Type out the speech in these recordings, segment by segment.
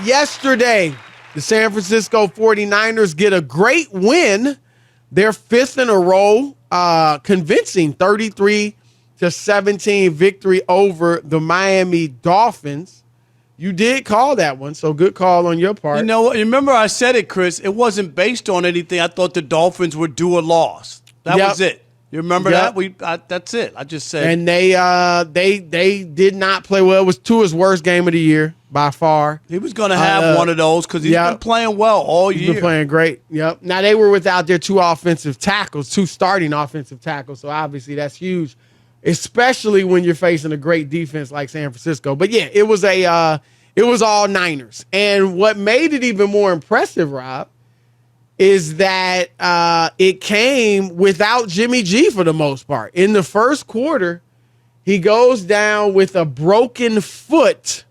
Yesterday, the San Francisco 49ers get a great win. Their fifth in a row, convincing 33-17 victory over the Miami Dolphins. You did call that one, so good call on your part. You know what? Remember I said it, Chris. It wasn't based on anything. I thought the Dolphins were due a loss. That was it. You remember that? That's it. I just said. And they did not play well. It was Tua's worst game of the year by far. He was going to have one of those because he's been playing well all year. He's been playing great. Yep. Now, they were without their two starting offensive tackles, so obviously that's huge, especially when you're facing a great defense like San Francisco. But, yeah, it was all Niners. And what made it even more impressive, Rob, is that it came without Jimmy G for the most part. In the first quarter, he goes down with a broken foot.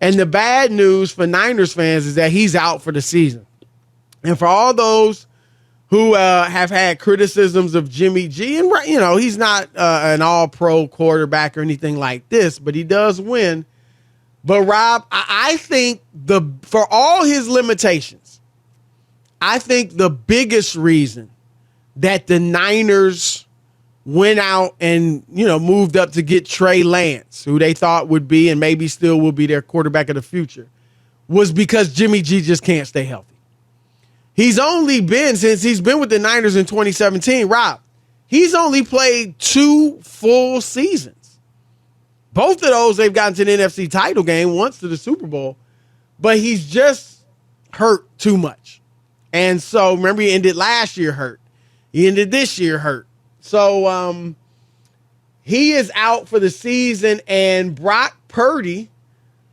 And the bad news for Niners fans is that he's out for the season. And for all those who have had criticisms of Jimmy G, and he's not an all-pro quarterback or anything like this, but he does win. But, Rob, I think for all his limitations, I think the biggest reason that the Niners went out and, moved up to get Trey Lance, who they thought would be and maybe still will be their quarterback of the future, was because Jimmy G just can't stay healthy. Since he's been with the Niners in 2017, Rob, he's only played 2 full seasons. Both of those, they've gotten to the NFC title game, once to the Super Bowl, but he's just hurt too much. And so, remember, he ended last year hurt. He ended this year hurt. So he is out for the season, and Brock Purdy,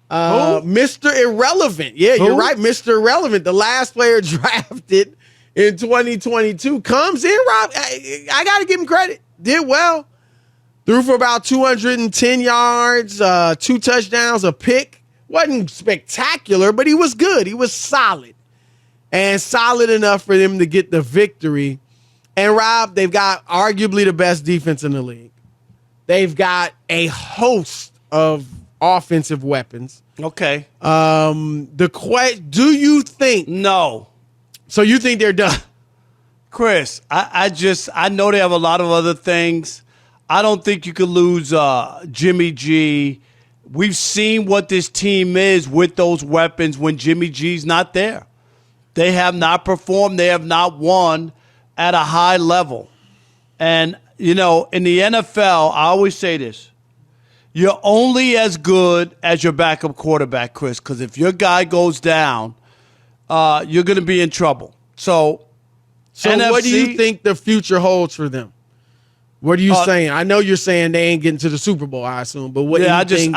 Mr. Irrelevant. Yeah, you're right, Mr. Irrelevant, the last player drafted in 2022, comes in, Rob. I got to give him credit. Did well. Threw for about 210 yards, 2 touchdowns, a pick. Wasn't spectacular, but he was good. He was solid. And solid enough for them to get the victory. And, Rob, they've got arguably the best defense in the league. They've got a host of offensive weapons. Okay. Do you think? No. So you think they're done? Chris, I know they have a lot of other things. I don't think you could lose Jimmy G. We've seen what this team is with those weapons when Jimmy G's not there. They have not performed. They have not won at a high level. And, in the NFL, I always say this. You're only as good as your backup quarterback, Chris, because if your guy goes down, you're going to be in trouble. So NFC, what do you think the future holds for them? What are you saying? I know you're saying they ain't getting to the Super Bowl, I assume, but what do you think?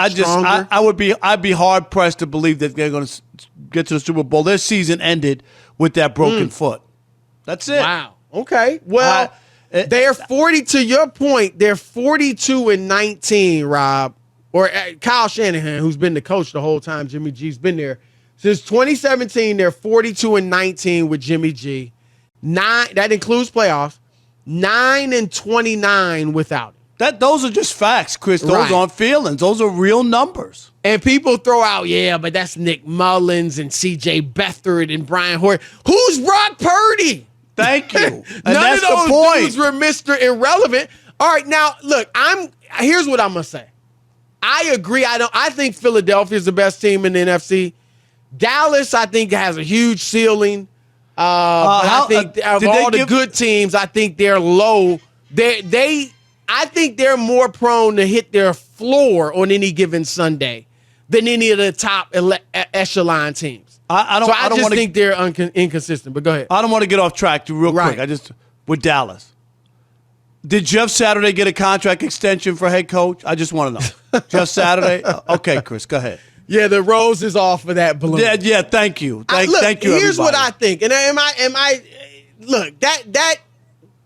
I'd be hard pressed to believe that they're going to get to the Super Bowl. Their season ended with that broken foot. That's it. Wow. Okay. Well, they're 40. To your point, they're 42-19, Rob, or Kyle Shanahan, who's been the coach the whole time. Jimmy G's been there since 2017. They're 42-19 with Jimmy G. That includes playoffs. 9-29 without it. Those are just facts, Chris. Those aren't feelings. Those are real numbers. And people throw out, but that's Nick Mullins and C.J. Beathard and Brian Hoyer. Who's Brock Purdy? Thank you. And None that's of those the point. dudes were Mr. Irrelevant. All right, now look, here's what I'm gonna say. I agree. I think Philadelphia is the best team in the NFC. Dallas, I think, has a huge ceiling. But I think of all the good teams, I think they're low. I think they're more prone to hit their floor on any given Sunday than any of the top echelon teams. I just think they're inconsistent. But go ahead. I don't want to get off track real quick. With Dallas. Did Jeff Saturday get a contract extension for head coach? I just want to know. Jeff Saturday? Okay, Chris, go ahead. Yeah, the rose is off for that balloon. Yeah, thank you. Thank you, here's everybody. what I think. And look, that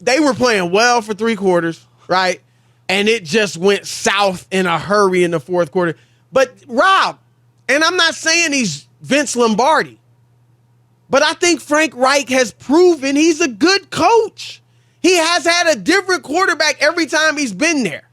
they were playing well for 3 quarters, right? And it just went south in a hurry in the 4th quarter. But Rob, and I'm not saying he's Vince Lombardi, but I think Frank Reich has proven he's a good coach. He has had a different quarterback every time he's been there.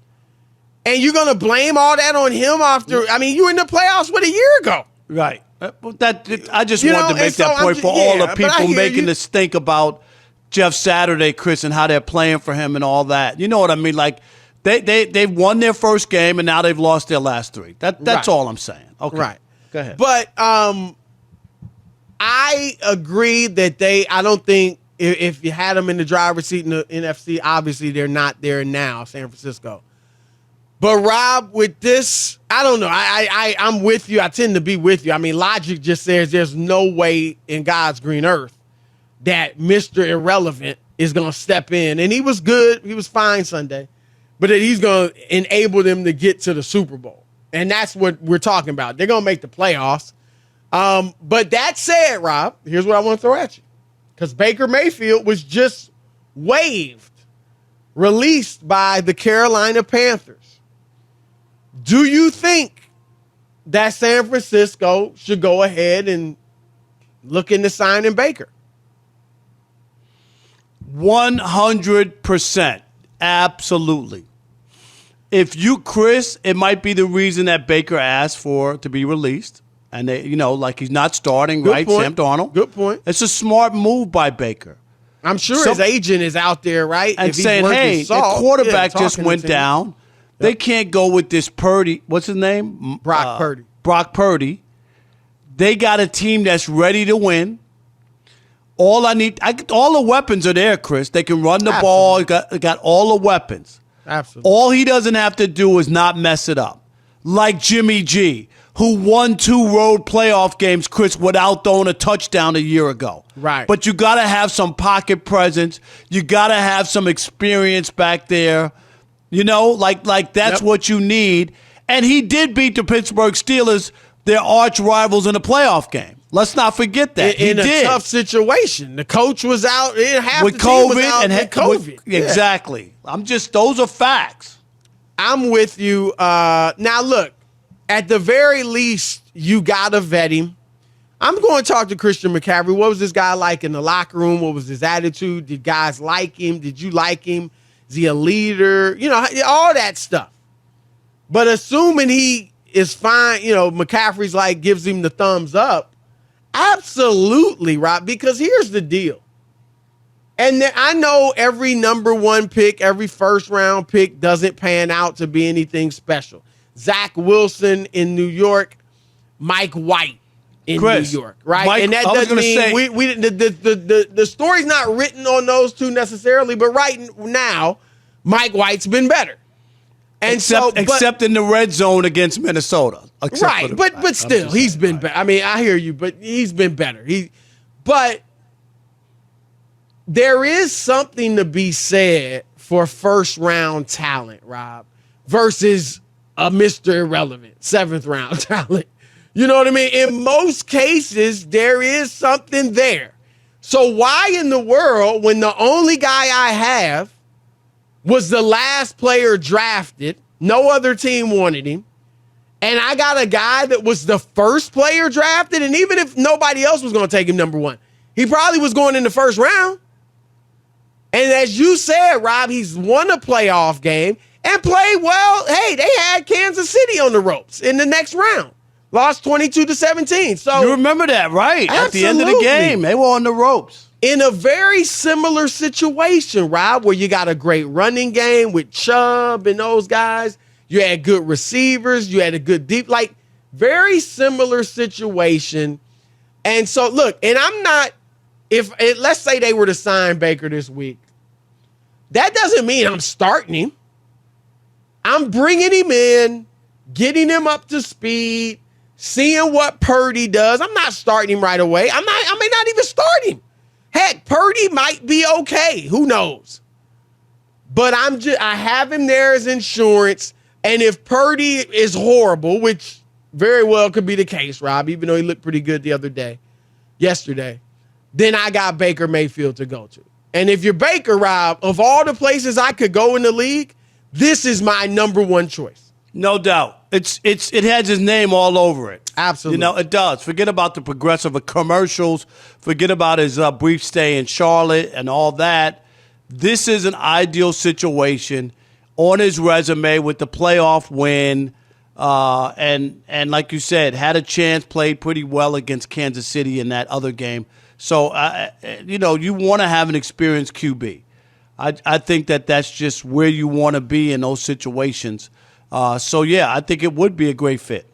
And you're going to blame all that on him after, you were in the playoffs a year ago. Right. I just wanted to make that point for all the people making this think about Jeff Saturday, Chris, and how they're playing for him and all that. You know what I mean? Like they've won their first game and now they've lost their last three. That's all I'm saying. Okay, right. Go ahead. But I agree that I don't think if you had them in the driver's seat in the NFC, obviously they're not there now, San Francisco. But Rob, with this, I don't know. I'm with you. I tend to be with you. I mean, logic just says there's no way in God's green earth that Mr. Irrelevant is going to step in. And he was good. He was fine Sunday. But that he's going to enable them to get to the Super Bowl. And that's what we're talking about. They're going to make the playoffs. But that said, Rob, here's what I want to throw at you. Because Baker Mayfield was just released by the Carolina Panthers. Do you think that San Francisco should go ahead and look into signing Baker? 100%. Absolutely. If you, Chris, it might be the reason that Baker asked to be released. And they, like he's not starting, Good right? point. Sam Darnold. Good point. It's a smart move by Baker. I'm sure his agent is out there, right? And saying, hey, the quarterback just went down. They can't go with this Purdy. What's his name? Brock Purdy. Brock Purdy. They got a team that's ready to win. All the weapons are there, Chris. They can run the ball. They got all the weapons. Absolutely. All he doesn't have to do is not mess it up. Like Jimmy G, who won 2 road playoff games, Chris, without throwing a touchdown a year ago. Right. But you got to have some pocket presence. You got to have some experience back there. Like that's what you need. And he did beat the Pittsburgh Steelers, their arch rivals, in a playoff game. Let's not forget that. In a tough situation. The coach was out. Half with the team was COVID out and with COVID. Exactly. Those are facts. I'm with you. Now, look, at the very least, you got to vet him. I'm going to talk to Christian McCaffrey. What was this guy like in the locker room? What was his attitude? Did guys like him? Did you like him? Is he a leader? All that stuff. But assuming he is fine, McCaffrey's gives him the thumbs up. Absolutely, Rob, because here's the deal. And I know every number 1 pick, every first round pick doesn't pan out to be anything special. Zach Wilson in New York, Mike White in Chris, New York, right? And that doesn't mean the story's not written on those two necessarily, but right now, Mike White's been better. And except in the red zone against Minnesota. Right, but still, he's been better. I mean, I hear you, but he's been better. But there is something to be said for first-round talent, Rob, versus a Mr. Irrelevant, 7th-round talent. You know what I mean? In most cases, there is something there. So why in the world, when the only guy I have was the last player drafted, no other team wanted him, and I got a guy that was the first player drafted, and even if nobody else was going to take him number 1, he probably was going in the first round. And as you said, Rob, he's won a playoff game and played well. Hey, they had Kansas City on the ropes in the next round. Lost 22-17. So you remember that, right? Absolutely. At the end of the game, they were on the ropes. In a very similar situation, Rob, where you got a great running game with Chubb and those guys. You had good receivers. You had a good deep, very similar situation. And so, look, and I'm not, let's say they were to sign Baker this week, that doesn't mean I'm starting him. I'm bringing him in, getting him up to speed, seeing what Purdy does. I'm not starting him right away. I may not even start him. Heck, Purdy might be okay. Who knows? But I have him there as insurance. And if Purdy is horrible, which very well could be the case, Rob, even though he looked pretty good yesterday, then I got Baker Mayfield to go to. And if you're Baker, Rob, of all the places I could go in the league, this is my number 1 choice. No doubt. It has his name all over it. Absolutely. It does. Forget about the progressive commercials. Forget about his brief stay in Charlotte and all that. This is an ideal situation on his resume with the playoff win. and like you said, had a chance, played pretty well against Kansas City in that other game. So, you want to have an experienced QB. I think that's just where you want to be in those situations. I think it would be a great fit.